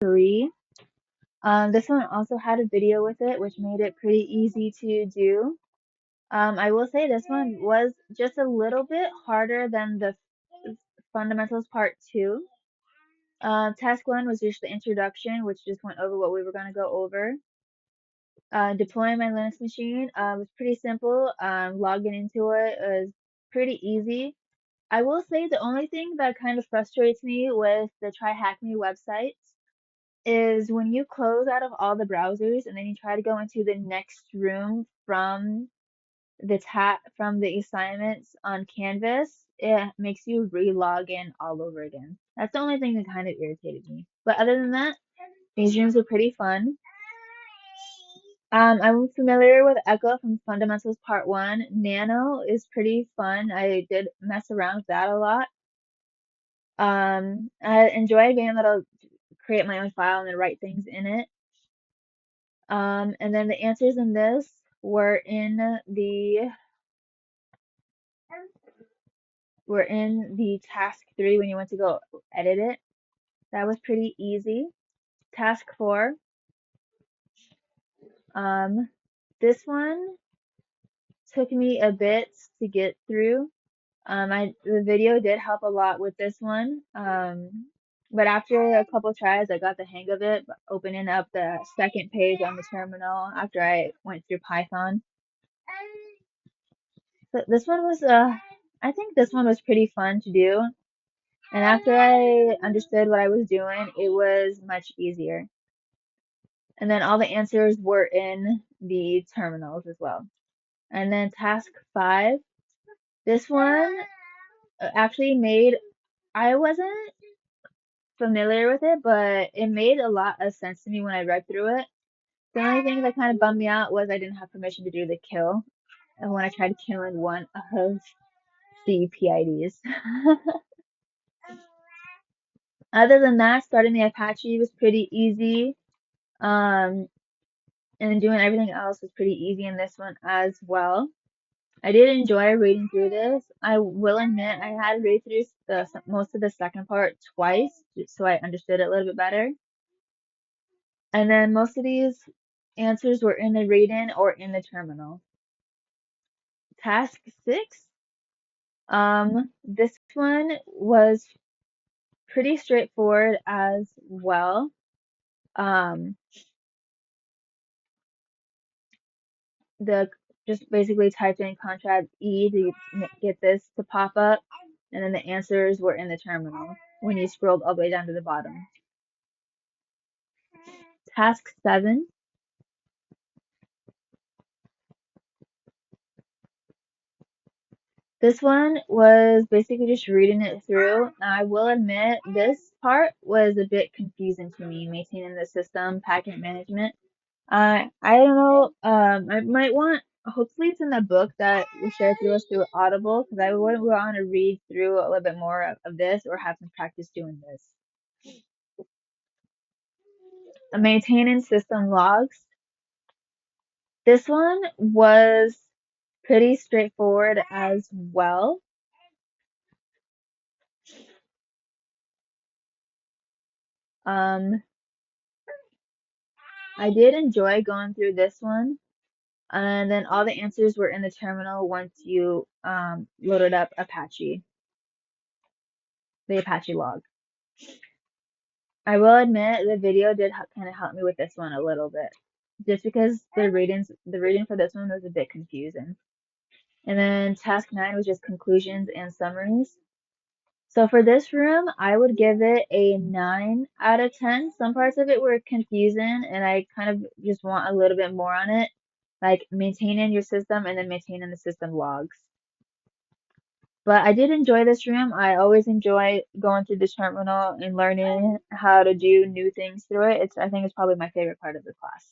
3. This one also had a video with it, which made it pretty easy to do. I will say this one was just a little bit harder than the fundamentals part 2. Task 1 was just the introduction, which just went over what we were going to go over. Deploying my Linux machine was pretty simple. Logging into it was pretty easy. I will say the only thing that kind of frustrates me with the Try Hack Me websites is when you close out of all the browsers and then you try to go into the next room from the assignments on Canvas, it makes you re-log in all over again. That's the only thing that kind of irritated me. But other than that, these rooms were pretty fun. I'm familiar with Echo from Fundamentals Part 1. Nano is pretty fun. I did mess around with that a lot. I enjoy being able to create my own file and then write things in it. And then the answers in this were in the task 3 when you went to go edit it. That was pretty easy. Task 4. This one took me a bit to get through. The video did help a lot with this one. But after a couple tries, I got the hang of it, opening up the second page on the terminal after I went through Python. So this one was, I think this one was pretty fun to do. And after I understood what I was doing, it was much easier. And then all the answers were in the terminals as well. And then task 5, this one actually I wasn't familiar with it, but it made a lot of sense to me when I read through it. The only thing that kind of bummed me out was I didn't have permission to do the kill. And when I tried killing one of the PIDs. Other than that, starting the Apache was pretty easy. And doing everything else was pretty easy in this one as well. I did enjoy reading through this. I will admit I had to read through most of the second part twice, just so I understood it a little bit better. And then most of these answers were in the read-in or in the terminal. Task 6. This one was pretty straightforward as well. Just basically typed in Control E to get this to pop up, and then the answers were in the terminal when you scrolled all the way down to the bottom. Task 7. This one was basically just reading it through. Now, I will admit this part was a bit confusing to me, maintaining the system, packet management. I don't know, I might want, hopefully it's in the book that was shared through us through Audible, because I would want to read through a little bit more of this or have some practice doing this. Maintaining system logs. This one was pretty straightforward as well. I did enjoy going through this one, and then all the answers were in the terminal once you loaded up the Apache log. I will admit the video did kind of help me with this one a little bit, just because the reading for this one was a bit confusing. And then task 9 was just conclusions and summaries. So for this room, I would give it a 9 out of 10. Some parts of it were confusing, and I kind of just want a little bit more on it, like maintaining your system and then maintaining the system logs. But I did enjoy this room. I always enjoy going through the terminal and learning how to do new things through it. I think it's probably my favorite part of the class.